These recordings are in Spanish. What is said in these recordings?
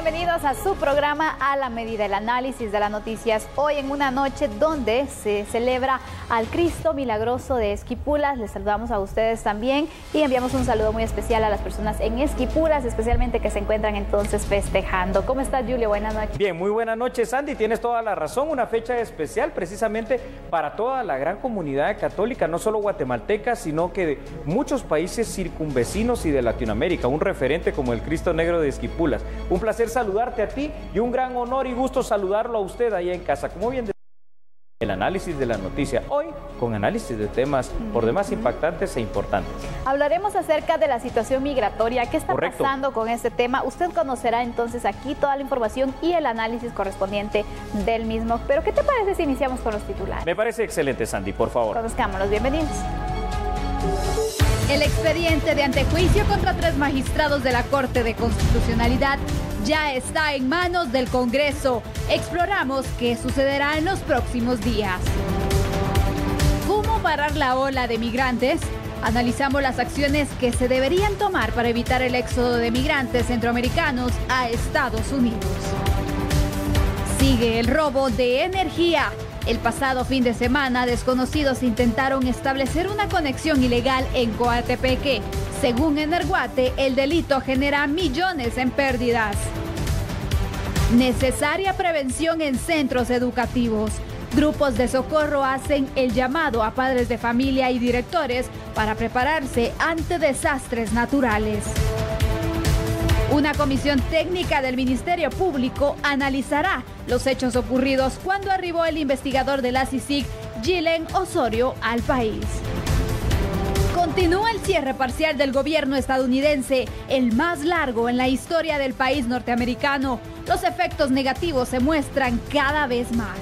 bienvenidos a su programa A la Medida, el análisis de las noticias. Hoy en una noche donde se celebra al Cristo Milagroso de Esquipulas. Les saludamos a ustedes también y enviamos un saludo muy especial a las personas en Esquipulas, especialmente que se encuentran entonces festejando. ¿Cómo estás, Julio? Buenas noches. Bien, muy buenas noches, Sandy. Tienes toda la razón, una fecha especial precisamente para toda la gran comunidad católica, no solo guatemalteca, sino que de muchos países circunvecinos y de Latinoamérica. Un referente como el Cristo Negro de Esquipulas. Un placer saludarte a ti y un gran honor y gusto saludarlo a usted allá en casa. Como bien el análisis de la noticia, hoy con análisis de temas por demás impactantes e importantes. Hablaremos acerca de la situación migratoria, qué está pasando con este tema. Usted conocerá entonces aquí toda la información y el análisis correspondiente del mismo. Pero ¿qué te parece si iniciamos con los titulares? Me parece excelente, Sandy, por favor. Conozcámoslos, bienvenidos. El expediente de antejuicio contra 3 magistrados de la Corte de Constitucionalidad ya está en manos del Congreso. Exploramos qué sucederá en los próximos días. ¿Cómo parar la ola de migrantes? Analizamos las acciones que se deberían tomar para evitar el éxodo de migrantes centroamericanos a Estados Unidos. Sigue el robo de energía. El pasado fin de semana, desconocidos intentaron establecer una conexión ilegal en Coatepeque. Según Energuate, el delito genera millones en pérdidas. Necesaria prevención en centros educativos. Grupos de socorro hacen el llamado a padres de familia y directores para prepararse ante desastres naturales. Una comisión técnica del Ministerio Público analizará los hechos ocurridos cuando arribó el investigador de la CICIG, Gillen Osorio, al país. Continúa el cierre parcial del gobierno estadounidense, el más largo en la historia del país norteamericano. Los efectos negativos se muestran cada vez más.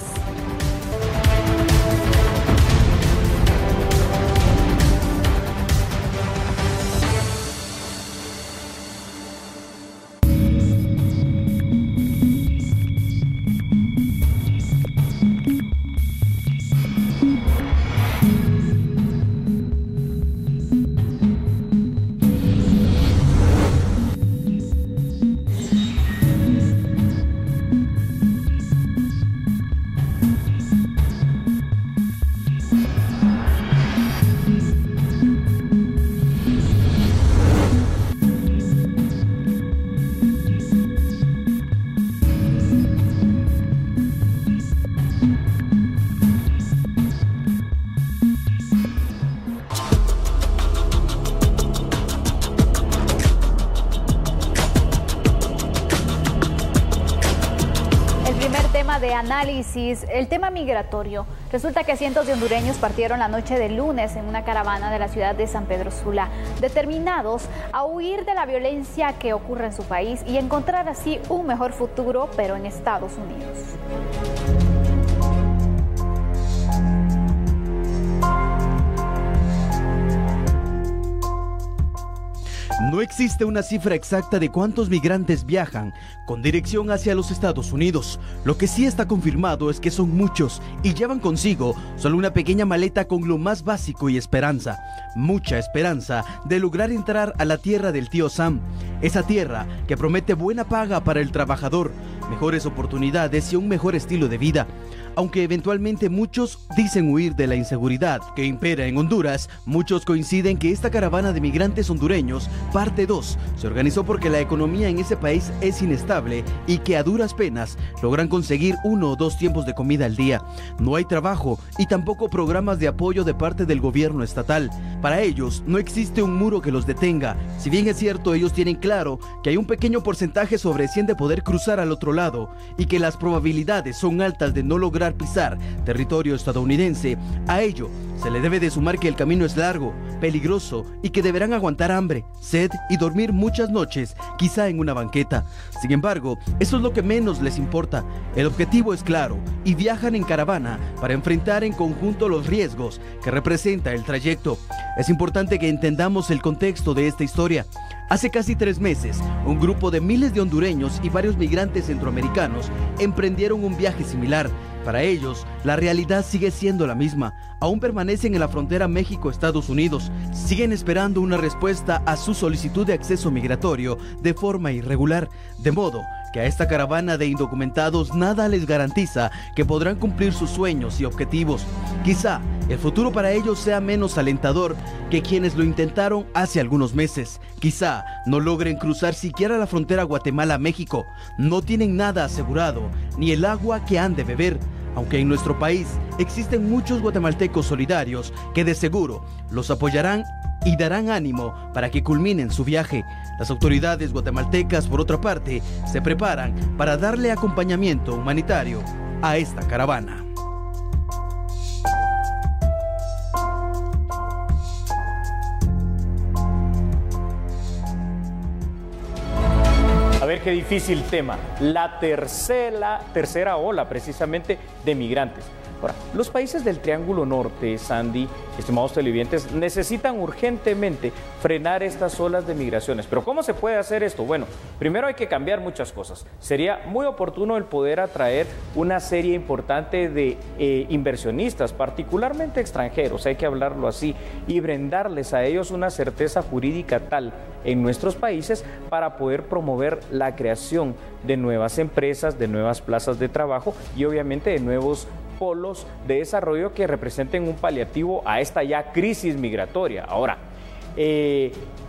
De análisis, el tema migratorio. Resulta que cientos de hondureños partieron la noche del lunes en una caravana de la ciudad de San Pedro Sula, determinados a huir de la violencia que ocurre en su país y encontrar así un mejor futuro, pero en Estados Unidos. No existe una cifra exacta de cuántos migrantes viajan con dirección hacia los Estados Unidos. Lo que sí está confirmado es que son muchos y llevan consigo solo una pequeña maleta con lo más básico y esperanza. Mucha esperanza de lograr entrar a la tierra del tío Sam. Esa tierra que promete buena paga para el trabajador, mejores oportunidades y un mejor estilo de vida. Aunque eventualmente muchos dicen huir de la inseguridad que impera en Honduras, muchos coinciden que esta caravana de migrantes hondureños, parte 2, se organizó porque la economía en ese país es inestable y que a duras penas logran conseguir 1 o 2 tiempos de comida al día. No hay trabajo y tampoco programas de apoyo de parte del gobierno estatal. Para ellos no existe un muro que los detenga. Si bien es cierto, ellos tienen claro que hay un pequeño porcentaje sobre 100 de poder cruzar al otro lado y que las probabilidades son altas de no lograr pisar territorio estadounidense. A ello se le debe de sumar que el camino es largo, peligroso y que deberán aguantar hambre, sed y dormir muchas noches, quizá en una banqueta. Sin embargo, eso es lo que menos les importa. El objetivo es claro y viajan en caravana para enfrentar en conjunto los riesgos que representa el trayecto. Es importante que entendamos el contexto de esta historia. Hace casi 3 meses, un grupo de miles de hondureños y varios migrantes centroamericanos emprendieron un viaje similar. Para ellos, la realidad sigue siendo la misma. Aún permanecen en la frontera México-Estados Unidos. Siguen esperando una respuesta a su solicitud de acceso migratorio de forma irregular. De modo que a esta caravana de indocumentados nada les garantiza que podrán cumplir sus sueños y objetivos. Quizá el futuro para ellos sea menos alentador que quienes lo intentaron hace algunos meses. Quizá no logren cruzar siquiera la frontera Guatemala-México. No tienen nada asegurado, ni el agua que han de beber. Aunque en nuestro país existen muchos guatemaltecos solidarios que de seguro los apoyarán y darán ánimo para que culminen su viaje. Las autoridades guatemaltecas, por otra parte, se preparan para darle acompañamiento humanitario a esta caravana. A ver qué difícil tema, la tercera ola precisamente de migrantes. Ahora, los países del Triángulo Norte, Sandy, estimados televidentes, necesitan urgentemente frenar estas olas de migraciones. ¿Pero cómo se puede hacer esto? Bueno, primero hay que cambiar muchas cosas. Sería muy oportuno el poder atraer una serie importante de inversionistas, particularmente extranjeros, hay que hablarlo así, y brindarles a ellos una certeza jurídica tal en nuestros países para poder promover la creación de nuevas empresas, de nuevas plazas de trabajo y obviamente de nuevos polos de desarrollo que representen un paliativo a esta ya crisis migratoria. Ahora,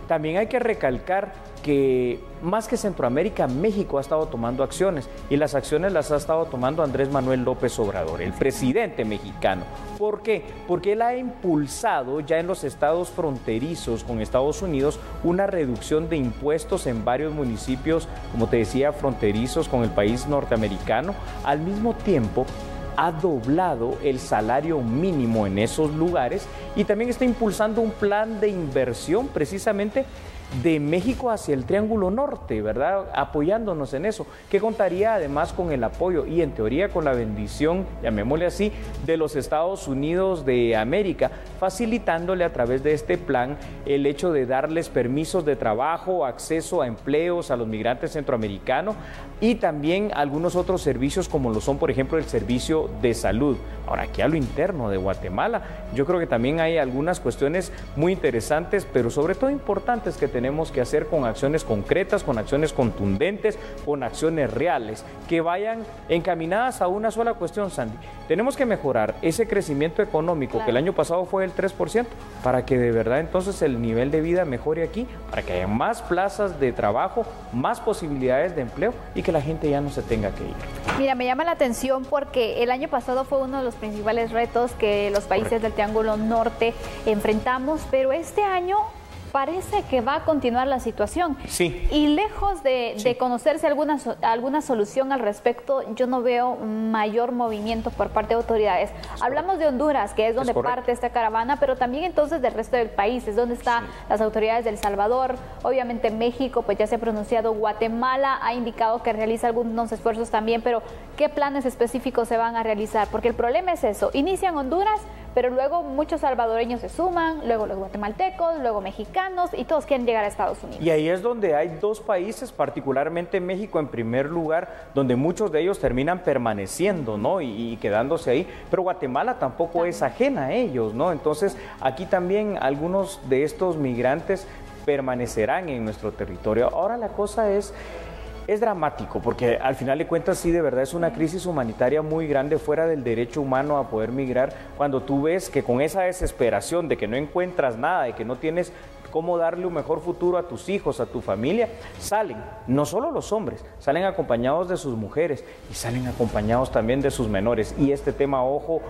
también hay que recalcar que más que Centroamérica, México ha estado tomando acciones y las acciones las ha estado tomando Andrés Manuel López Obrador, el presidente mexicano. ¿Por qué? Porque él ha impulsado ya en los estados fronterizos con Estados Unidos una reducción de impuestos en varios municipios, como te decía, fronterizos con el país norteamericano. Al mismo tiempo, ha doblado el salario mínimo en esos lugares y también está impulsando un plan de inversión precisamente de México hacia el Triángulo Norte, ¿verdad? Apoyándonos en eso, que contaría además con el apoyo y en teoría con la bendición, llamémosle así, de los Estados Unidos de América, facilitándole a través de este plan el hecho de darles permisos de trabajo, acceso a empleos a los migrantes centroamericanos y también algunos otros servicios como lo son, por ejemplo, el servicio de salud. Ahora, aquí a lo interno de Guatemala, yo creo que también hay algunas cuestiones muy interesantes, pero sobre todo importantes que tenemos que hacer con acciones concretas, con acciones contundentes, con acciones reales, que vayan encaminadas a una sola cuestión, Sandy. Tenemos que mejorar ese crecimiento económico, claro, que el año pasado fue del 3%, para que de verdad entonces el nivel de vida mejore aquí, para que haya más plazas de trabajo, más posibilidades de empleo y que la gente ya no se tenga que ir. Mira, me llama la atención porque el año pasado fue uno de los principales retos que los países del Triángulo Norte enfrentamos, pero este año parece que va a continuar la situación. Sí. Y lejos de conocerse alguna solución al respecto, yo no veo mayor movimiento por parte de autoridades. Hablamos de Honduras, que es donde parte esta caravana, pero también entonces del resto del país, es donde están las autoridades de El Salvador. Obviamente México, pues ya se ha pronunciado. Guatemala ha indicado que realiza algunos esfuerzos también, pero ¿qué planes específicos se van a realizar? Porque el problema es eso, inician Honduras, pero luego muchos salvadoreños se suman, luego los guatemaltecos, luego mexicanos y todos quieren llegar a Estados Unidos. Y ahí es donde hay dos países, particularmente México en primer lugar, donde muchos de ellos terminan permaneciendo, ¿no? Y quedándose ahí, pero Guatemala tampoco es ajena a ellos, ¿no? Entonces aquí también algunos de estos migrantes permanecerán en nuestro territorio. Ahora la cosa es dramático, porque al final de cuentas sí, de verdad es una crisis humanitaria muy grande fuera del derecho humano a poder migrar, cuando tú ves que con esa desesperación de que no encuentras nada, de que no tienes cómo darle un mejor futuro a tus hijos, a tu familia, salen, no solo los hombres, salen acompañados de sus mujeres y salen acompañados también de sus menores. Y este tema, ojo,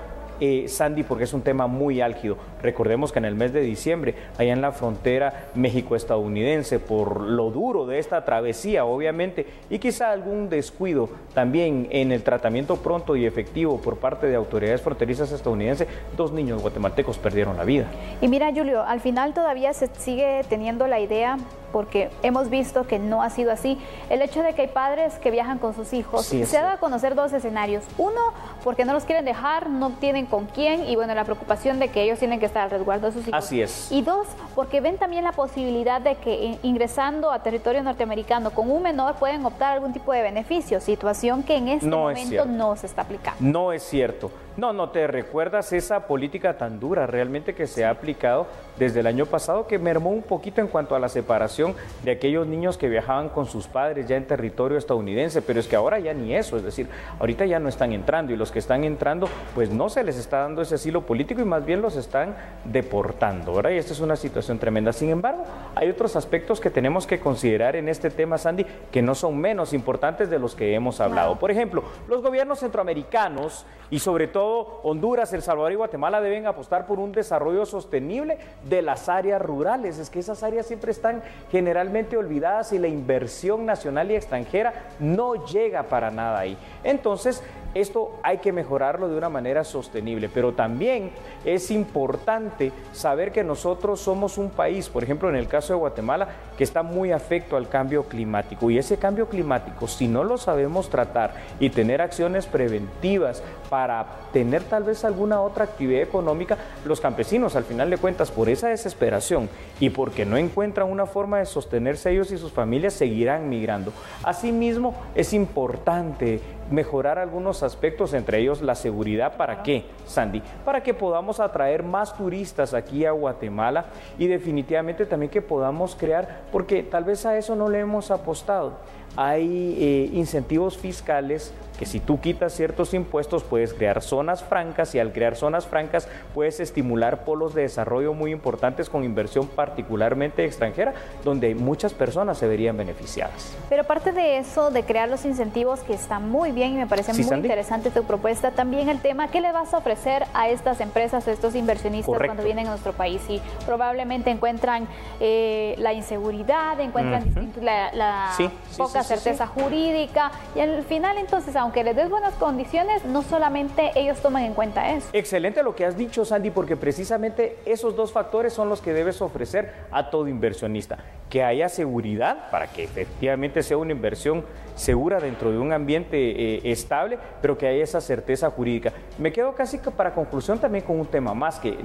Sandy, porque es un tema muy álgido. Recordemos que en el mes de diciembre, allá en la frontera México-estadounidense, por lo duro de esta travesía, obviamente, y quizá algún descuido también en el tratamiento pronto y efectivo por parte de autoridades fronterizas estadounidenses, 2 niños guatemaltecos perdieron la vida. Y mira, Julio, al final todavía se sigue teniendo la idea, porque hemos visto que no ha sido así, el hecho de que hay padres que viajan con sus hijos. Sí, se da a conocer 2 escenarios. Uno, porque no los quieren dejar, no tienen con quién, y bueno, la preocupación de que ellos tienen que estar al resguardo de sus hijos. Así es. Y 2, porque ven también la posibilidad de que ingresando a territorio norteamericano con un menor pueden optar algún tipo de beneficio, situación que en este momento no se está aplicando. No es cierto. No te recuerdas esa política tan dura realmente que se ha aplicado desde el año pasado, que mermó un poquito en cuanto a la separación de aquellos niños que viajaban con sus padres ya en territorio estadounidense, pero es que ahora ya ni eso, es decir, ahorita ya no están entrando y los que están entrando pues no se les está dando ese asilo político y más bien los están deportando, ¿verdad? Y esta es una situación tremenda. Sin embargo, hay otros aspectos que tenemos que considerar en este tema, Sandy, que no son menos importantes de los que hemos hablado. Por ejemplo, los gobiernos centroamericanos y sobre todo Honduras, El Salvador y Guatemala deben apostar por un desarrollo sostenible de las áreas rurales. Es que esas áreas siempre están generalmente olvidadas y la inversión nacional y extranjera no llega para nada ahí. Entonces, esto hay que mejorarlo de una manera sostenible, pero también es importante saber que nosotros somos un país, por ejemplo en el caso de Guatemala, que está muy afecto al cambio climático, y ese cambio climático, si no lo sabemos tratar y tener acciones preventivas para tener tal vez alguna otra actividad económica, los campesinos al final de cuentas por esa desesperación y porque no encuentran una forma de sostenerse ellos y sus familias, seguirán migrando. Asimismo, es importante mejorar algunos aspectos, entre ellos la seguridad. ¿Para qué, Sandy? Para que podamos atraer más turistas aquí a Guatemala y definitivamente también que podamos crear, porque tal vez a eso no le hemos apostado. Hay incentivos fiscales que si tú quitas ciertos impuestos puedes crear zonas francas y al crear zonas francas puedes estimular polos de desarrollo muy importantes con inversión particularmente extranjera, donde muchas personas se verían beneficiadas. Pero aparte de eso, de crear los incentivos, que está muy bien y me parece muy interesante tu propuesta, también el tema, ¿qué le vas a ofrecer a estas empresas, a estos inversionistas cuando vienen a nuestro país? Y probablemente encuentran la inseguridad, encuentran la poca certeza jurídica y al final entonces, aunque les des buenas condiciones, no solamente ellos toman en cuenta eso. Excelente lo que has dicho, Sandy, porque precisamente esos dos factores son los que debes ofrecer a todo inversionista. Que haya seguridad para que efectivamente sea una inversión segura dentro de un ambiente estable, pero que haya esa certeza jurídica. Me quedo casi que para conclusión también con un tema más que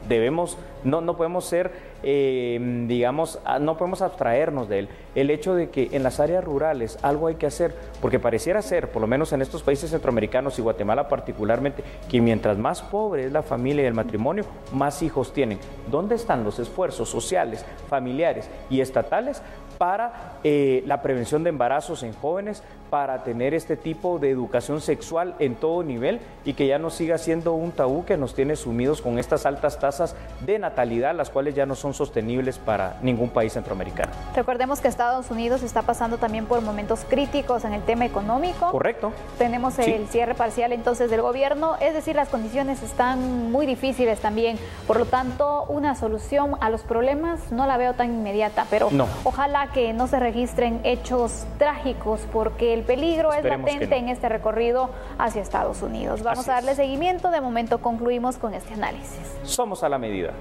debemos, no podemos ser, digamos, no podemos abstraernos de él. El hecho de que en las áreas rurales algo hay que hacer, porque pareciera ser, por lo menos en estos países centroamericanos y Guatemala particularmente, que mientras más pobre es la familia y el matrimonio, más hijos tienen. ¿Dónde están los esfuerzos sociales, familiares y estatales para la prevención de embarazos en jóvenes, para tener este tipo de educación sexual en todo nivel y que ya no siga siendo un tabú que nos tiene sumidos con estas altas tasas de natalidad, las cuales ya no son sostenibles para ningún país centroamericano? Recordemos que Estados Unidos está pasando también por momentos críticos en el tema económico. Correcto. Tenemos el cierre parcial entonces del gobierno, es decir, las condiciones están muy difíciles también, por lo tanto una solución a los problemas no la veo tan inmediata, pero ojalá que no se registren hechos trágicos, porque el peligro es latente en este recorrido hacia Estados Unidos. Vamos a darle seguimiento. De momento concluimos con este análisis. Somos a la medida.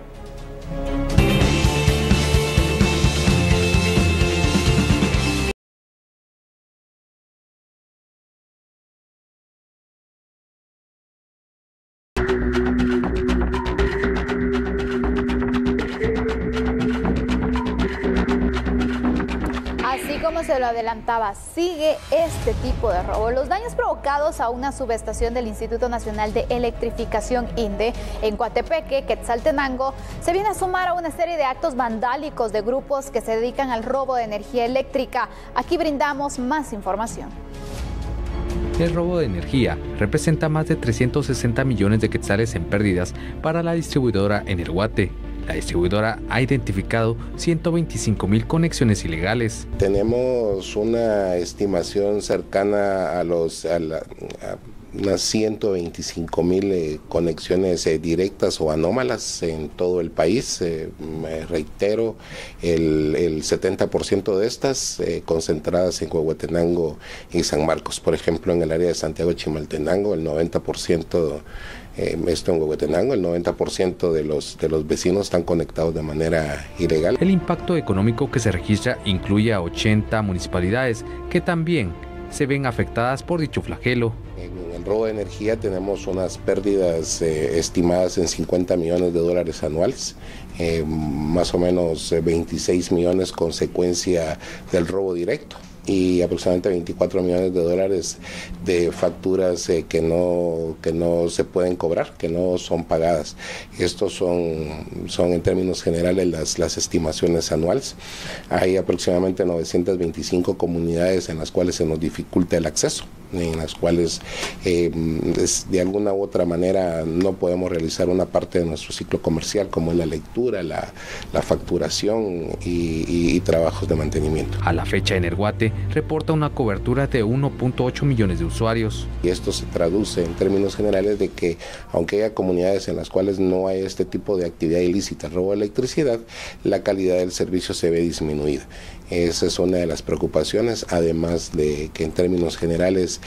Como se lo adelantaba, sigue este tipo de robo. Los daños provocados a una subestación del Instituto Nacional de Electrificación INDE en Coatepeque, Quetzaltenango, se viene a sumar a una serie de actos vandálicos de grupos que se dedican al robo de energía eléctrica. Aquí brindamos más información. El robo de energía representa más de 360 millones de quetzales en pérdidas para la distribuidora Energuate. La distribuidora ha identificado 125,000 conexiones ilegales. Tenemos una estimación cercana a unas 125,000 conexiones directas o anómalas en todo el país. Me reitero, el 70% de estas concentradas en Huehuetenango y San Marcos. Por ejemplo, en el área de Santiago Chimaltenango, el 90%, esto en Huehuetenango, el 90% de los vecinos están conectados de manera ilegal. El impacto económico que se registra incluye a 80 municipalidades que también se ven afectadas por dicho flagelo. En el robo de energía tenemos unas pérdidas estimadas en $50 millones anuales, más o menos 26 millones consecuencia del robo directo. y aproximadamente 24 millones de dólares de facturas que no se pueden cobrar, que no son pagadas. Estos son en términos generales las estimaciones anuales. Hay aproximadamente 925 comunidades en las cuales se nos dificulta el acceso, en las cuales de alguna u otra manera no podemos realizar una parte de nuestro ciclo comercial, como es la lectura, la facturación y trabajos de mantenimiento. A la fecha, Energuate reporta una cobertura de 1.8 millones de usuarios. Y esto se traduce en términos generales de que, aunque haya comunidades en las cuales no hay este tipo de actividad ilícita, robo de electricidad, la calidad del servicio se ve disminuida. Esa es una de las preocupaciones, además de que en términos generales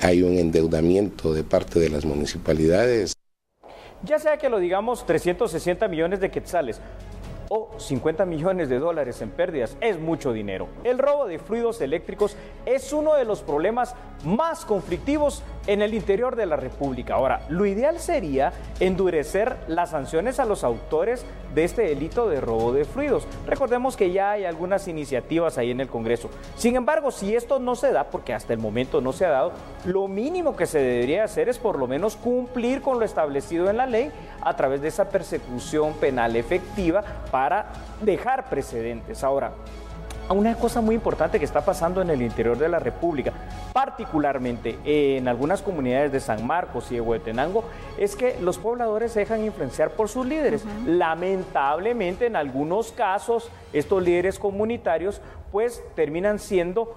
hay un endeudamiento de parte de las municipalidades. Ya sea que lo digamos 360 millones de quetzales o 50 millones de dólares en pérdidas, es mucho dinero. El robo de fluidos eléctricos es uno de los problemas más conflictivos en el interior de la República. Ahora, lo ideal sería endurecer las sanciones a los autores de este delito de robo de fluidos. Recordemos que ya hay algunas iniciativas ahí en el Congreso. Sin embargo, si esto no se da, porque hasta el momento no se ha dado, lo mínimo que se debería hacer es por lo menos cumplir con lo establecido en la ley a través de esa persecución penal efectiva para dejar precedentes. Ahora, una cosa muy importante que está pasando en el interior de la República, particularmente en algunas comunidades de San Marcos y de Huehuetenango, es que los pobladores se dejan influenciar por sus líderes. Lamentablemente, en algunos casos, estos líderes comunitarios pues terminan siendo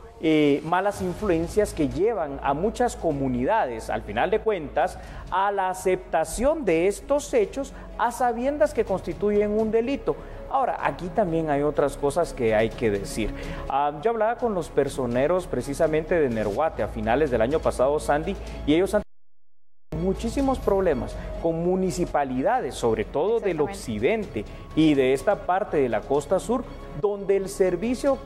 malas influencias que llevan a muchas comunidades, al final de cuentas, a la aceptación de estos hechos a sabiendas que constituyen un delito. Ahora, aquí también hay otras cosas que hay que decir. Yo hablaba con los personeros precisamente de Energuate a finales del año pasado, Sandy, y ellos han tenido muchísimos problemas con municipalidades, sobre todo del occidente y de esta parte de la costa sur, donde el servicio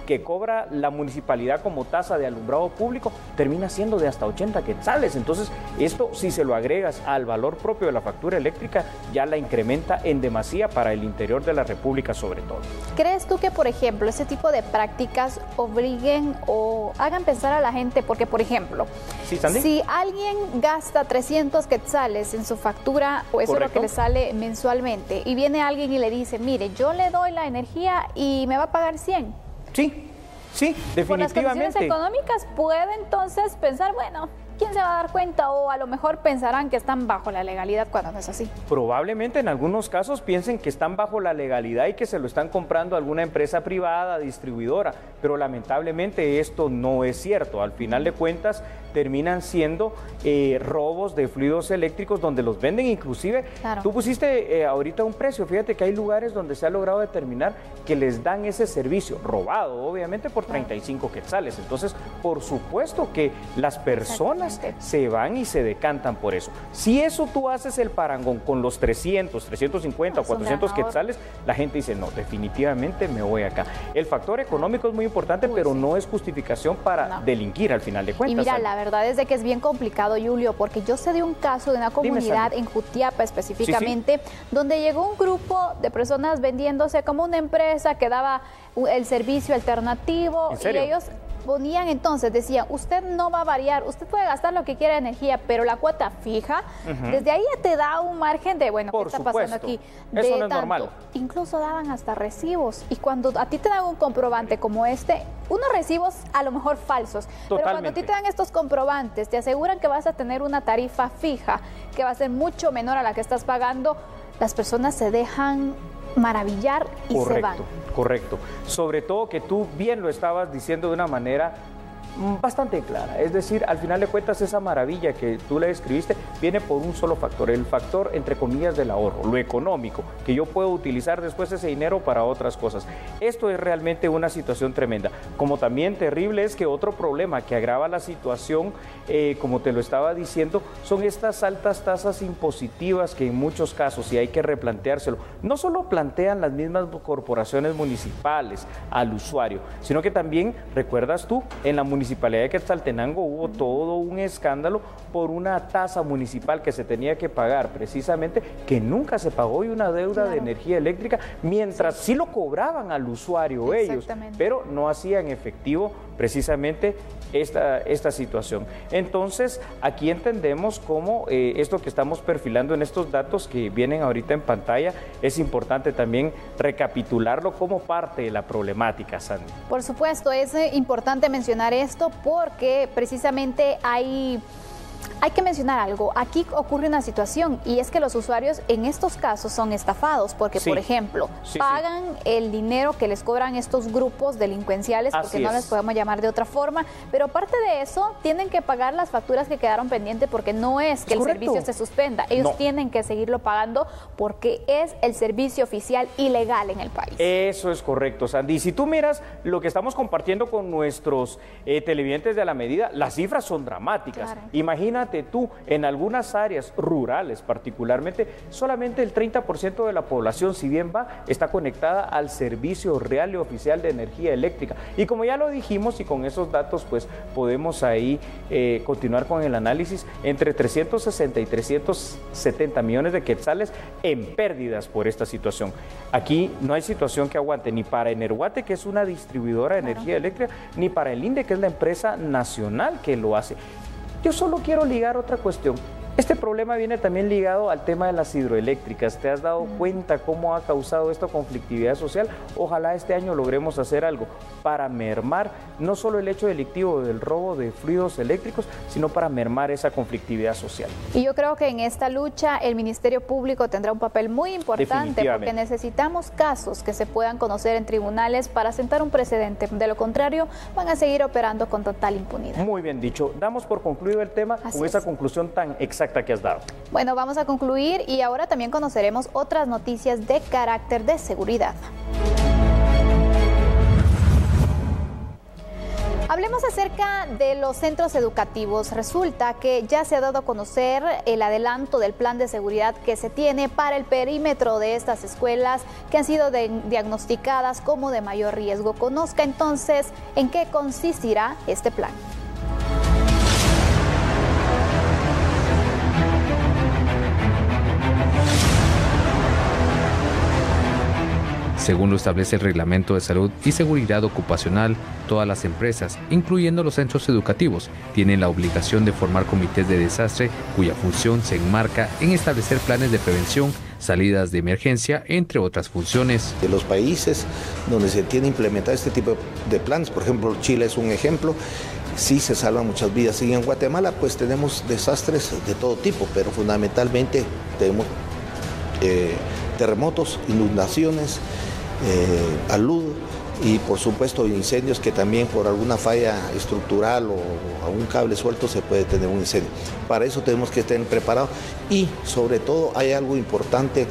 que cobra la municipalidad como tasa de alumbrado público termina siendo de hasta 80 quetzales. Entonces, esto, si se lo agregas al valor propio de la factura eléctrica, ya la incrementa en demasía para el interior de la República sobre todo. ¿Crees tú que, por ejemplo, ese tipo de prácticas obliguen o hagan pensar a la gente? Porque, por ejemplo, ¿sí, Sandy? Si alguien gasta 300 quetzales en su factura, o eso es lo que le sale mensualmente, y viene alguien y le dice, mire, yo le doy la energía y me va a pagar 100. Sí, definitivamente. Por las condiciones económicas puede entonces pensar, bueno, ¿quién se va a dar cuenta? O a lo mejor pensarán que están bajo la legalidad cuando no es así. Probablemente en algunos casos piensen que están bajo la legalidad y que se lo están comprando a alguna empresa privada, distribuidora, pero lamentablemente esto no es cierto. Al final de cuentas terminan siendo robos de fluidos eléctricos donde los venden inclusive. Claro. Tú pusiste ahorita un precio, fíjate que hay lugares donde se ha logrado determinar que les dan ese servicio, robado obviamente por 35 quetzales. Entonces, por supuesto que las personas se van y se decantan por eso. Si eso tú haces el parangón con los 300, 350 o 400 quetzales, la gente dice, no, definitivamente me voy acá. El factor económico es muy importante, pero no es justificación para delinquir al final de cuentas. Y mira, la verdad es de que es bien complicado, Julio, porque yo sé de un caso de una comunidad en Jutiapa específicamente, donde llegó un grupo de personas vendiéndose como una empresa que daba el servicio alternativo y ellos ponían entonces, decían, usted no va a variar, usted puede gastar lo que quiera de energía, pero la cuota fija, desde ahí ya te da un margen de, bueno, ¿qué está pasando aquí? Eso no es normal. Incluso daban hasta recibos, y cuando a ti te dan un comprobante como este, unos recibos a lo mejor falsos, pero cuando a ti te dan estos comprobantes, te aseguran que vas a tener una tarifa fija, que va a ser mucho menor a la que estás pagando, las personas se dejan maravillar y se van. Correcto. Sobre todo que tú bien lo estabas diciendo de una manera bastante clara, es decir, al final de cuentas esa maravilla que tú le describiste viene por un solo factor, el factor entre comillas del ahorro, lo económico, que yo puedo utilizar después ese dinero para otras cosas. Esto es realmente una situación tremenda, como también terrible es que otro problema que agrava la situación, como te lo estaba diciendo, son estas altas tasas impositivas que en muchos casos, y hay que replanteárselo, no solo plantean las mismas corporaciones municipales al usuario, sino que también, recuerdas tú, en la municipalidad de Quetzaltenango hubo todo un escándalo por una tasa municipal que se tenía que pagar precisamente, que nunca se pagó, y una deuda de energía eléctrica, mientras sí lo cobraban al usuario ellos, pero no hacían efectivo precisamente esta situación. Entonces, aquí entendemos cómo esto que estamos perfilando en estos datos que vienen ahorita en pantalla, es importante también recapitularlo como parte de la problemática, Sandy. Por supuesto, es importante mencionar esto porque precisamente hay que mencionar algo. Aquí ocurre una situación y es que los usuarios en estos casos son estafados porque, por ejemplo, pagan el dinero que les cobran estos grupos delincuenciales, porque no les podemos llamar de otra forma, pero aparte de eso, tienen que pagar las facturas que quedaron pendientes porque no es que el servicio se suspenda. Ellos tienen que seguirlo pagando porque es el servicio oficial y legal en el país. Eso es correcto, Sandy. Y si tú miras lo que estamos compartiendo con nuestros televidentes de A la Medida, las cifras son dramáticas. Claro. Imagínate tú, en algunas áreas rurales particularmente, solamente el 30% de la población, si bien va, está conectada al servicio real y oficial de energía eléctrica. Y como ya lo dijimos, y con esos datos pues podemos ahí continuar con el análisis, entre 360 y 370 millones de quetzales en pérdidas por esta situación. Aquí no hay situación que aguante ni para Energuate, que es una distribuidora de energía eléctrica, ni para el INDE, que es la empresa nacional que lo hace. Yo solo quiero ligar otra cuestión. Este problema viene también ligado al tema de las hidroeléctricas. ¿Te has dado cuenta cómo ha causado esta conflictividad social? Ojalá este año logremos hacer algo para mermar no solo el hecho delictivo del robo de fluidos eléctricos, sino para mermar esa conflictividad social. Y yo creo que en esta lucha el Ministerio Público tendrá un papel muy importante porque necesitamos casos que se puedan conocer en tribunales para sentar un precedente. De lo contrario, van a seguir operando con total impunidad. Muy bien dicho. Damos por concluido el tema con esa conclusión tan exacta que has dado. Bueno, vamos a concluir y ahora también conoceremos otras noticias de carácter de seguridad. Hablemos acerca de los centros educativos. Resulta que ya se ha dado a conocer el adelanto del plan de seguridad que se tiene para el perímetro de estas escuelas que han sido diagnosticadas como de mayor riesgo. Conozca entonces en qué consistirá este plan. Según lo establece el Reglamento de Salud y Seguridad Ocupacional, todas las empresas, incluyendo los centros educativos, tienen la obligación de formar comités de desastre cuya función se enmarca en establecer planes de prevención, salidas de emergencia, entre otras funciones. De los países donde se tiene implementado este tipo de planes, por ejemplo, Chile es un ejemplo, sí se salvan muchas vidas. Y en Guatemala pues tenemos desastres de todo tipo, pero fundamentalmente tenemos terremotos, inundaciones, alud y por supuesto incendios que también por alguna falla estructural o algún cable suelto se puede tener un incendio. Para eso tenemos que estar preparados y sobre todo hay algo importante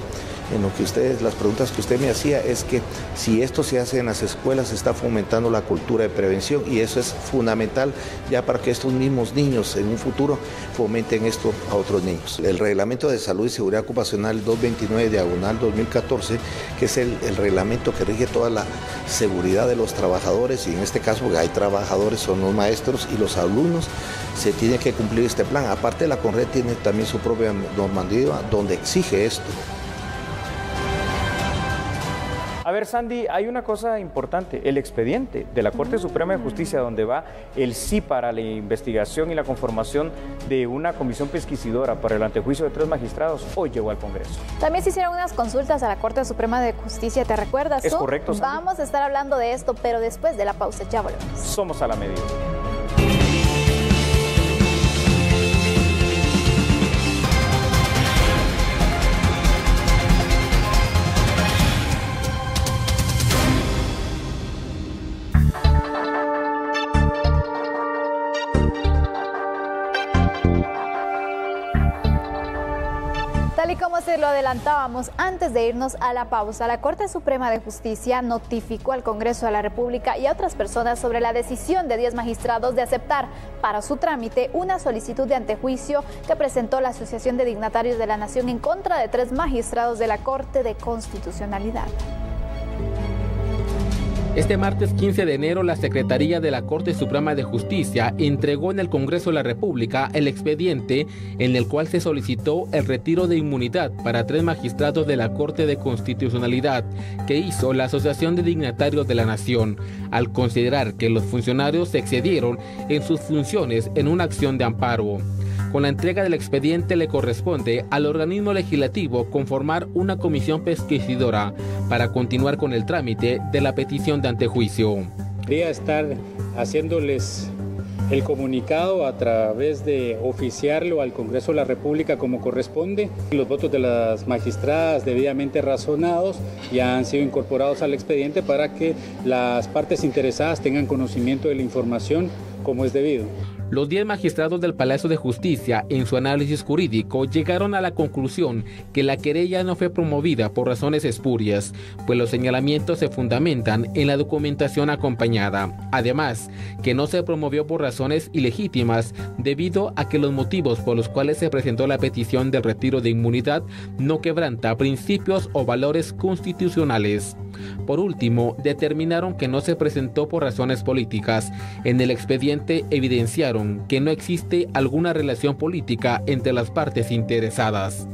en lo que las preguntas que usted me hacía es que si esto se hace en las escuelas se está fomentando la cultura de prevención y eso es fundamental ya para que estos mismos niños en un futuro fomenten esto a otros niños. El Reglamento de Salud y Seguridad Ocupacional 229/2014, que es el reglamento que rige toda la seguridad de los trabajadores y en este caso porque hay trabajadores, son los maestros y los alumnos, se tiene que cumplir este plan. Aparte la CONRED tiene también su propia normativa donde exige esto. A ver, Sandy, hay una cosa importante, el expediente de la Corte Suprema de Justicia, donde va el sí para la investigación y la conformación de una comisión pesquisidora para el antejuicio de 3 magistrados, hoy llegó al Congreso. También se hicieron unas consultas a la Corte Suprema de Justicia, ¿te recuerdas? Es correcto, Sandy. Vamos a estar hablando de esto, pero después de la pausa, ya volvemos. Somos A la Medida. Tal y como se lo adelantábamos antes de irnos a la pausa, la Corte Suprema de Justicia notificó al Congreso de la República y a otras personas sobre la decisión de 10 magistrados de aceptar para su trámite una solicitud de antejuicio que presentó la Asociación de Dignatarios de la Nación en contra de 3 magistrados de la Corte de Constitucionalidad. Este martes 15 de enero, la Secretaría de la Corte Suprema de Justicia entregó en el Congreso de la República el expediente en el cual se solicitó el retiro de inmunidad para 3 magistrados de la Corte de Constitucionalidad que hizo la Asociación de Dignatarios de la Nación, al considerar que los funcionarios se excedieron en sus funciones en una acción de amparo. Con la entrega del expediente le corresponde al organismo legislativo conformar una comisión pesquisidora para continuar con el trámite de la petición de antejuicio. Quería estar haciéndoles el comunicado a través de oficiarlo al Congreso de la República como corresponde. Los votos de las magistradas debidamente razonados ya han sido incorporados al expediente para que las partes interesadas tengan conocimiento de la información como es debido. Los 10 magistrados del Palacio de Justicia, en su análisis jurídico, llegaron a la conclusión que la querella no fue promovida por razones espurias, pues los señalamientos se fundamentan en la documentación acompañada. Además, que no se promovió por razones ilegítimas, debido a que los motivos por los cuales se presentó la petición de retiro de inmunidad no quebranta principios o valores constitucionales. Por último, determinaron que no se presentó por razones políticas. En el expediente evidenciaron que no existe alguna relación política entre las partes interesadas.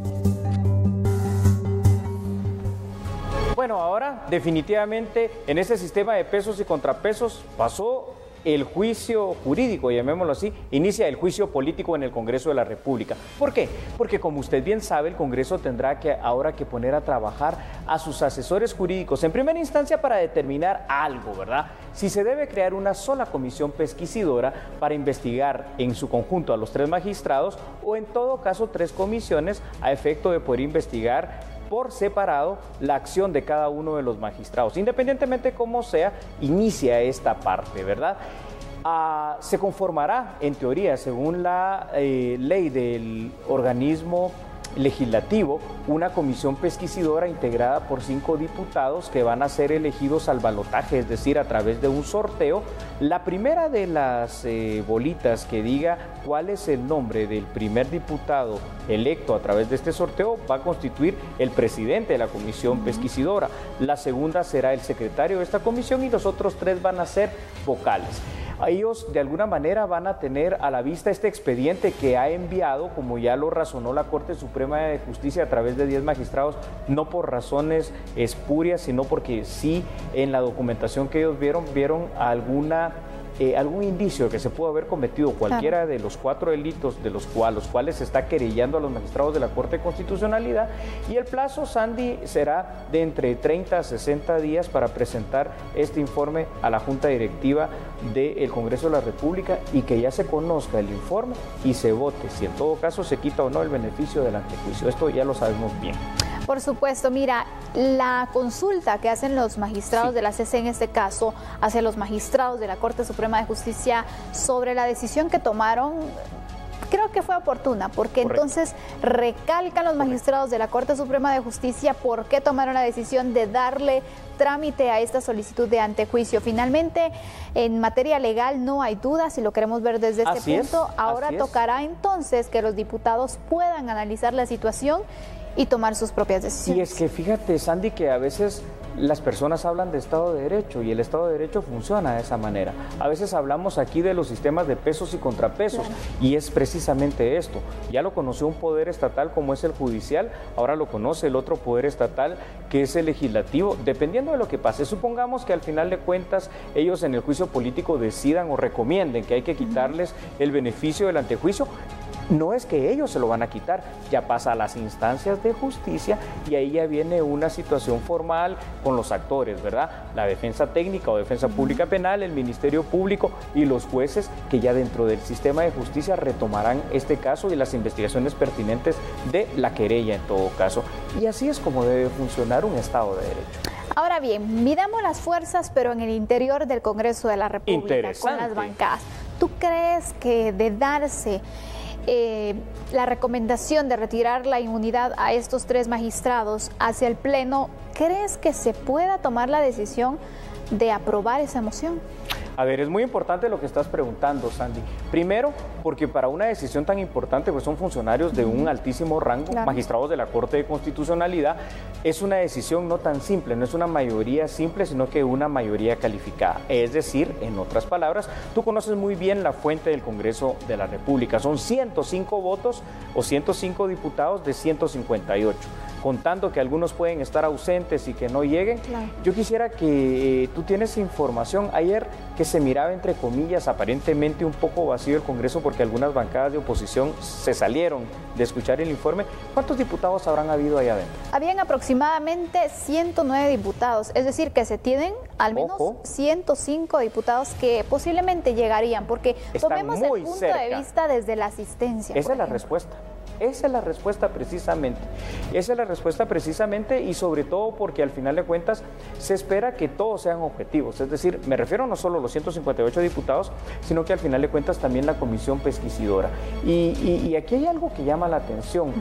Bueno, ahora definitivamente en este sistema de pesos y contrapesos pasó el juicio jurídico, llamémoslo así, inicia el juicio político en el Congreso de la República. ¿Por qué? Porque como usted bien sabe, el Congreso tendrá ahora que poner a trabajar a sus asesores jurídicos en primera instancia para determinar algo, ¿verdad? Si se debe crear una sola comisión pesquisidora para investigar en su conjunto a los 3 magistrados o en todo caso 3 comisiones a efecto de poder investigar por separado la acción de cada uno de los magistrados. Independientemente cómo sea, inicia esta parte, ¿verdad? Se conformará, en teoría, según la ley del organismo legislativo, una comisión pesquisidora integrada por 5 diputados que van a ser elegidos al balotaje, es decir, a través de un sorteo. La primera de las bolitas que diga cuál es el nombre del primer diputado electo a través de este sorteo va a constituir el presidente de la comisión pesquisidora. La segunda será el secretario de esta comisión y los otros 3 van a ser vocales. Ellos de alguna manera van a tener a la vista este expediente que ha enviado, como ya lo razonó la Corte Suprema de Justicia a través de 10 magistrados, no por razones espurias, sino porque sí en la documentación que ellos vieron algún indicio de que se pudo haber cometido cualquiera de los 4 delitos de los cuales se está querellando a los magistrados de la Corte de Constitucionalidad, y el plazo, Sandy, será de entre 30 a 60 días para presentar este informe a la Junta Directiva del Congreso de la República y que ya se conozca el informe y se vote si en todo caso se quita o no el beneficio del antejuicio. Esto ya lo sabemos bien. Por supuesto, mira, la consulta que hacen los magistrados de la CC en este caso hacia los magistrados de la Corte Suprema de Justicia sobre la decisión que tomaron, creo que fue oportuna, porque entonces recalcan los magistrados de la Corte Suprema de Justicia por qué tomaron la decisión de darle trámite a esta solicitud de antejuicio. Finalmente, en materia legal no hay duda, si lo queremos ver desde este punto, ahora tocará entonces que los diputados puedan analizar la situación y tomar sus propias decisiones. Y es que fíjate, Sandy, que a veces las personas hablan de Estado de Derecho y el Estado de Derecho funciona de esa manera. A veces hablamos aquí de los sistemas de pesos y contrapesos, y es precisamente esto. Ya lo conoció un poder estatal como es el judicial, ahora lo conoce el otro poder estatal que es el legislativo, dependiendo de lo que pase. Supongamos que al final de cuentas ellos en el juicio político decidan o recomienden que hay que quitarles el beneficio del antejuicio. No es que ellos se lo van a quitar, ya pasa a las instancias de justicia y ahí ya viene una situación formal con los actores, ¿verdad? La defensa técnica o defensa pública penal, el Ministerio Público y los jueces que ya dentro del sistema de justicia retomarán este caso y las investigaciones pertinentes de la querella en todo caso. Y así es como debe funcionar un Estado de Derecho. Ahora bien, midamos las fuerzas, pero en el interior del Congreso de la República, con las bancadas. ¿Tú crees que de darse la recomendación de retirar la inmunidad a estos 3 magistrados hacia el Pleno, crees que se pueda tomar la decisión de aprobar esa moción? A ver, es muy importante lo que estás preguntando, Sandy. Primero, porque para una decisión tan importante, pues son funcionarios de un altísimo rango, claro, magistrados de la Corte de Constitucionalidad, es una decisión no tan simple, no es una mayoría simple, sino que una mayoría calificada. Es decir, en otras palabras, tú conoces muy bien la fuente del Congreso de la República. Son 105 votos o 105 diputados de 158. Contando que algunos pueden estar ausentes y que no lleguen. Claro. Yo quisiera que tú tienes información ayer que se miraba entre comillas aparentemente un poco vacío el Congreso porque algunas bancadas de oposición se salieron de escuchar el informe. ¿Cuántos diputados habrán habido allá adentro? Habían aproximadamente 109 diputados, es decir que se tienen al menos 105 diputados que posiblemente llegarían, porque tomemos el punto de vista desde la asistencia. Esa es la respuesta. Esa es la respuesta precisamente. Esa es la respuesta precisamente y sobre todo porque al final de cuentas se espera que todos sean objetivos. Es decir, me refiero no solo a los 158 diputados, sino que al final de cuentas también la comisión pesquisidora. Y aquí hay algo que llama la atención.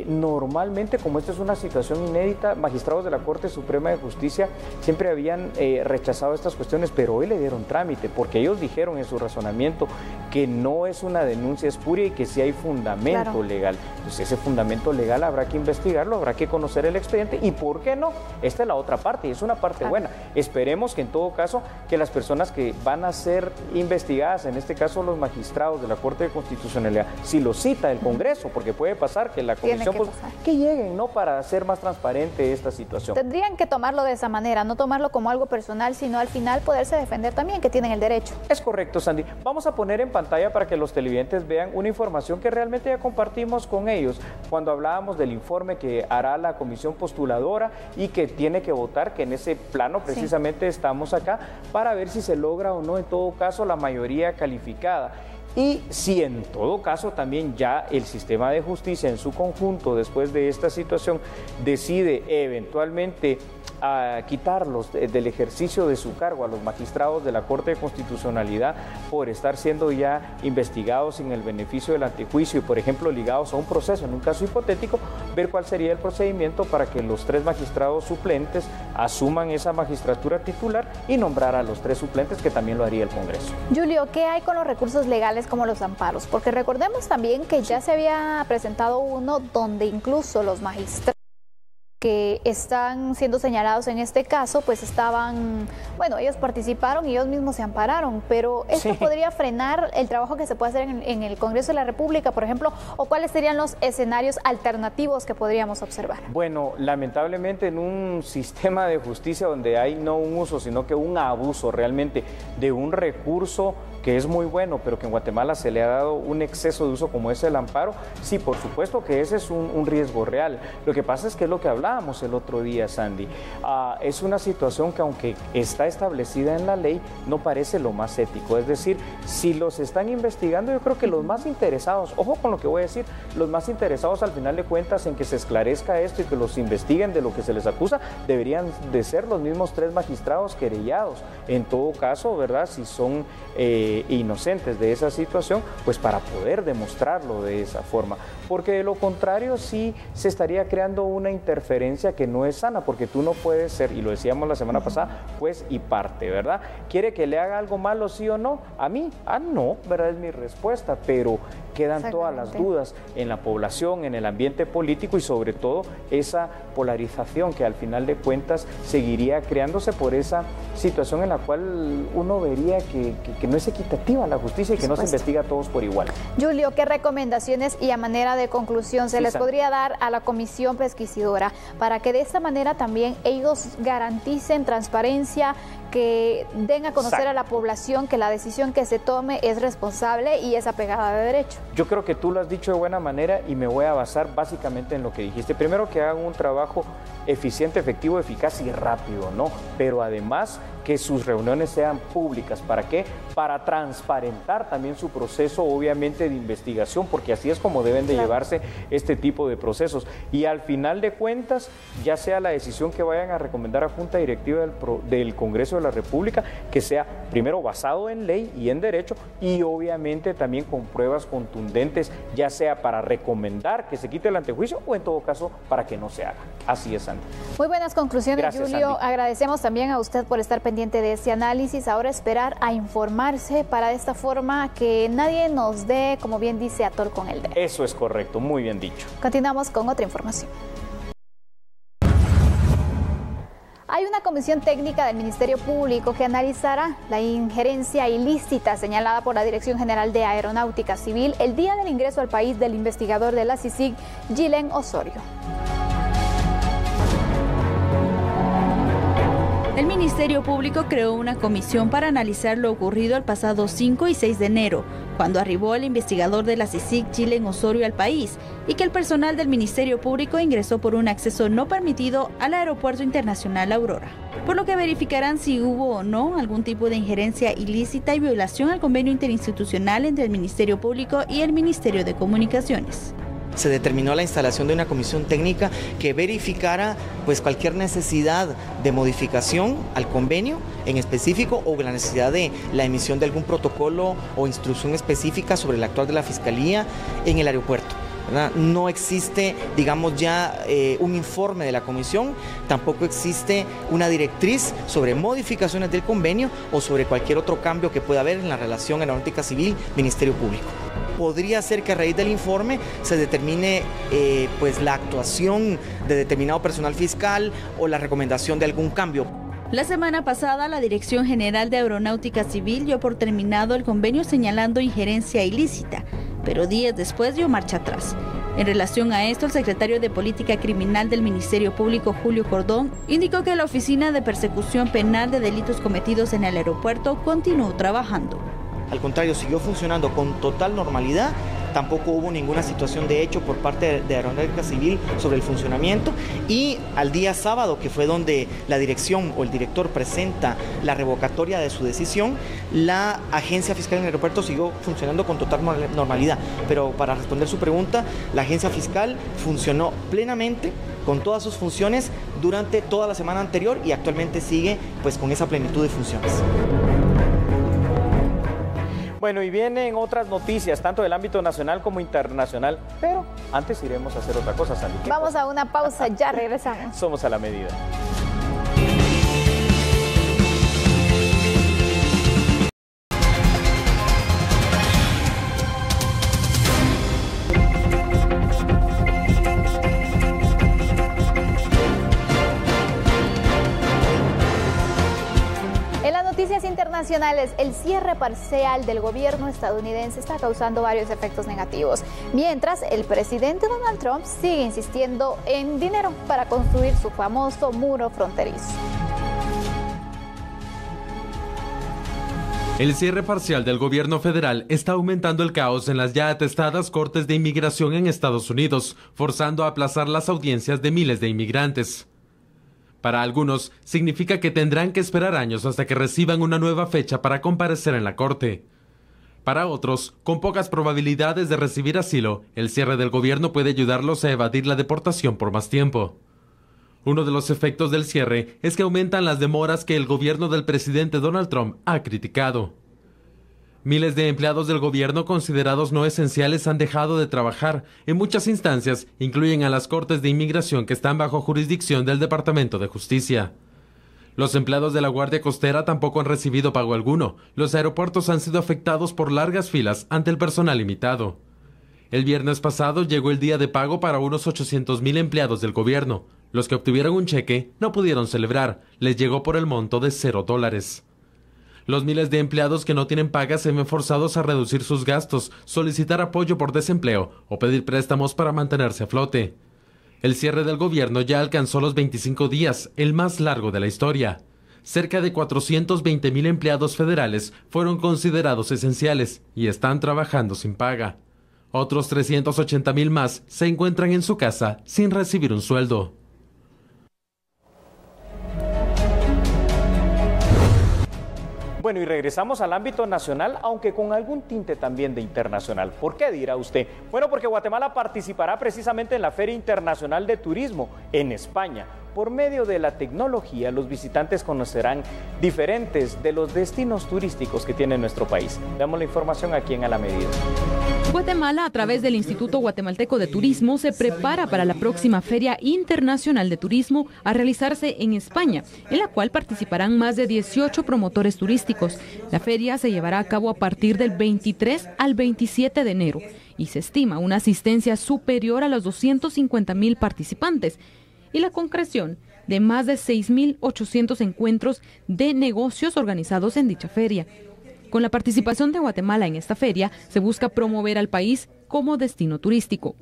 Normalmente, como esta es una situación inédita, magistrados de la Corte Suprema de Justicia siempre habían rechazado estas cuestiones, pero hoy le dieron trámite porque ellos dijeron en su razonamiento que no es una denuncia espuria y que sí hay fundamento. Claro. Legal. Entonces ese fundamento legal habrá que investigarlo, habrá que conocer el expediente y ¿por qué no? Esta es la otra parte y es una parte buena. Esperemos que en todo caso que las personas que van a ser investigadas, en este caso los magistrados de la Corte de Constitucionalidad, si lo cita el Congreso, porque puede pasar que la comisión que lleguen, ¿no? Para hacer más transparente esta situación. Tendrían que tomarlo de esa manera, no tomarlo como algo personal, sino al final poderse defender también, que tienen el derecho. Es correcto, Sandy. Vamos a poner en pantalla para que los televidentes vean una información que realmente ya compartimos con ellos cuando hablábamos del informe que hará la comisión postuladora y que tiene que votar, que en ese plano precisamente estamos acá para ver si se logra o no en todo caso la mayoría calificada. Y si en todo caso también ya el sistema de justicia en su conjunto después de esta situación decide eventualmente a quitarlos del ejercicio de su cargo a los magistrados de la Corte de Constitucionalidad por estar siendo ya investigados sin el beneficio del antejuicio y por ejemplo ligados a un proceso, en un caso hipotético, ver cuál sería el procedimiento para que los 3 magistrados suplentes asuman esa magistratura titular y nombrar a los 3 suplentes, que también lo haría el Congreso. Julio, ¿qué hay con los recursos legales como los amparos? Porque recordemos también que ya se había presentado uno donde incluso los magistrados que están siendo señalados en este caso, pues estaban, bueno, ellos participaron y ellos mismos se ampararon, pero ¿esto podría frenar el trabajo que se puede hacer en el Congreso de la República, por ejemplo, o cuáles serían los escenarios alternativos que podríamos observar? Bueno, lamentablemente en un sistema de justicia donde hay no un uso, sino que un abuso realmente de un recurso que es muy bueno, pero que en Guatemala se le ha dado un exceso de uso como es el amparo, sí, por supuesto que ese es un riesgo real. Lo que pasa es que es lo que hablábamos el otro día, Sandy. Es una situación que aunque está establecida en la ley, no parece lo más ético. Es decir, si los están investigando, yo creo que los más interesados, ojo con lo que voy a decir, los más interesados al final de cuentas en que se esclarezca esto y que los investiguen de lo que se les acusa, deberían de ser los mismos 3 magistrados querellados. En todo caso, ¿verdad? Si son inocentes de esa situación, pues para poder demostrarlo de esa forma, porque de lo contrario sí se estaría creando una interferencia que no es sana, porque tú no puedes ser, y lo decíamos la semana pasada, juez y parte, ¿verdad? ¿Quiere que le haga algo malo, sí o no? A mí, no, ¿verdad? Es mi respuesta, pero quedan todas las dudas en la población, en el ambiente político y sobre todo esa polarización que al final de cuentas seguiría creándose por esa situación en la cual uno vería que no es equitativa la justicia y que no se investiga a todos por igual. Julio, ¿qué recomendaciones y a manera de conclusión se les podría dar a la comisión pesquisidora para que de esta manera también ellos garanticen transparencia, que den a conocer a la población que la decisión que se tome es responsable y es apegada de derecho? Yo creo que tú lo has dicho de buena manera y me voy a basar básicamente en lo que dijiste. Primero, que hagan un trabajo eficiente, efectivo, eficaz y rápido, ¿no? Pero además que sus reuniones sean públicas. ¿Para qué? Para transparentar también su proceso, obviamente, de investigación, porque así es como deben de llevarse este tipo de procesos. Y al final de cuentas, ya sea la decisión que vayan a recomendar a Junta Directiva del Congreso de la República, que sea primero basado en ley y en derecho, y obviamente también con pruebas contundentes, ya sea para recomendar que se quite el antejuicio o en todo caso para que no se haga. Así es, Ana. Sandy. Muy buenas conclusiones, Gracias, Julio. Sandy. Agradecemos también a usted por estar pendiente de este análisis. Ahora esperar a informarse para de esta forma que nadie nos dé, como bien dice, atol con el dedo. Eso es correcto, muy bien dicho. Continuamos con otra información. Hay una comisión técnica del Ministerio Público que analizará la injerencia ilícita señalada por la Dirección General de Aeronáutica Civil el día del ingreso al país del investigador de la CICIG, Gillen Osorio. El Ministerio Público creó una comisión para analizar lo ocurrido el pasado 5 y 6 de enero, cuando arribó el investigador de la CICIG, Gillen Osorio, al país, y que el personal del Ministerio Público ingresó por un acceso no permitido al Aeropuerto Internacional Aurora. Por lo que verificarán si hubo o no algún tipo de injerencia ilícita y violación al convenio interinstitucional entre el Ministerio Público y el Ministerio de Comunicaciones. Se determinó la instalación de una comisión técnica que verificara cualquier necesidad de modificación al convenio en específico o la necesidad de la emisión de algún protocolo o instrucción específica sobre el actuar de la Fiscalía en el aeropuerto, ¿verdad? No existe, digamos, ya un informe de la comisión, tampoco existe una directriz sobre modificaciones del convenio o sobre cualquier otro cambio que pueda haber en la relación aeronáutica civil-Ministerio Público. Podría ser que a raíz del informe se determine la actuación de determinado personal fiscal o la recomendación de algún cambio. La semana pasada, la Dirección General de Aeronáutica Civil dio por terminado el convenio señalando injerencia ilícita, pero días después dio marcha atrás. En relación a esto, el secretario de Política Criminal del Ministerio Público, Julio Cordón, indicó que la Oficina de Persecución Penal de Delitos Cometidos en el Aeropuerto continuó trabajando. Al contrario, siguió funcionando con total normalidad, tampoco hubo ninguna situación de hecho por parte de Aeronáutica Civil sobre el funcionamiento, y al día sábado, que fue donde la dirección o el director presenta la revocatoria de su decisión, la agencia fiscal en el aeropuerto siguió funcionando con total normalidad. Pero para responder su pregunta, la agencia fiscal funcionó plenamente con todas sus funciones durante toda la semana anterior y actualmente sigue con esa plenitud de funciones. Bueno, y vienen otras noticias, tanto del ámbito nacional como internacional, pero antes iremos a hacer otra cosa, Sandy. Vamos a una pausa, ya regresamos. Somos a la medida. Internacionales, el cierre parcial del gobierno estadounidense está causando varios efectos negativos, mientras el presidente Donald Trump sigue insistiendo en dinero para construir su famoso muro fronterizo. El cierre parcial del gobierno federal está aumentando el caos en las ya atestadas cortes de inmigración en Estados Unidos, forzando a aplazar las audiencias de miles de inmigrantes. Para algunos, significa que tendrán que esperar años hasta que reciban una nueva fecha para comparecer en la corte. Para otros, con pocas probabilidades de recibir asilo, el cierre del gobierno puede ayudarlos a evadir la deportación por más tiempo. Uno de los efectos del cierre es que aumentan las demoras que el gobierno del presidente Donald Trump ha criticado. Miles de empleados del gobierno considerados no esenciales han dejado de trabajar. En muchas instancias, incluyen a las cortes de inmigración que están bajo jurisdicción del Departamento de Justicia. Los empleados de la Guardia Costera tampoco han recibido pago alguno. Los aeropuertos han sido afectados por largas filas ante el personal limitado. El viernes pasado llegó el día de pago para unos 800,000 empleados del gobierno. Los que obtuvieron un cheque no pudieron celebrar. Les llegó por el monto de $0. Los miles de empleados que no tienen paga se ven forzados a reducir sus gastos, solicitar apoyo por desempleo o pedir préstamos para mantenerse a flote. El cierre del gobierno ya alcanzó los 25 días, el más largo de la historia. Cerca de 420,000 empleados federales fueron considerados esenciales y están trabajando sin paga. Otros 380,000 más se encuentran en su casa sin recibir un sueldo. Bueno, y regresamos al ámbito nacional, aunque con algún tinte también de internacional. ¿Por qué, dirá usted? Bueno, porque Guatemala participará precisamente en la Feria Internacional de Turismo en España, por medio de la tecnología los visitantes conocerán diferentes de los destinos turísticos que tiene nuestro país. Veamos la información aquí en A la Medida. Guatemala, a través del Instituto Guatemalteco de Turismo, se prepara para la próxima Feria Internacional de Turismo a realizarse en España, en la cual participarán más de 18 promotores turísticos. La feria se llevará a cabo a partir del 23 al 27 de enero y se estima una asistencia superior a los 250,000 participantes y la concreción de más de 6,800 encuentros de negocios organizados en dicha feria. Con la participación de Guatemala en esta feria, se busca promover al país como destino turístico.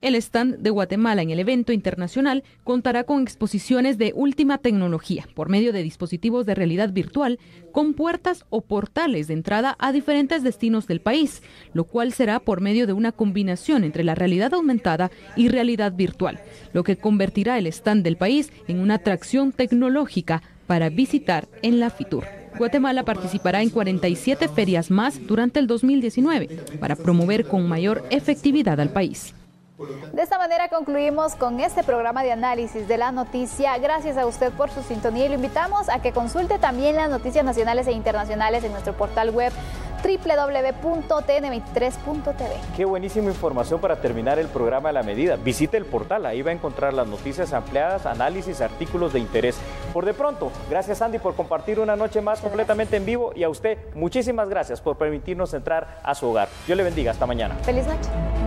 El stand de Guatemala en el evento internacional contará con exposiciones de última tecnología por medio de dispositivos de realidad virtual con puertas o portales de entrada a diferentes destinos del país, lo cual será por medio de una combinación entre la realidad aumentada y realidad virtual, lo que convertirá el stand del país en una atracción tecnológica para visitar en la Fitur. Guatemala participará en 47 ferias más durante el 2019 para promover con mayor efectividad al país. De esta manera concluimos con este programa de análisis de la noticia. Gracias a usted por su sintonía y lo invitamos a que consulte también las noticias nacionales e internacionales en nuestro portal web www.tn23.tv. Qué buenísima información para terminar el programa a la medida. Visite el portal, ahí va a encontrar las noticias ampliadas, análisis, artículos de interés. Por de pronto, gracias Andy por compartir una noche más completamente en vivo y a usted muchísimas gracias por permitirnos entrar a su hogar. Dios le bendiga, hasta mañana. Feliz noche.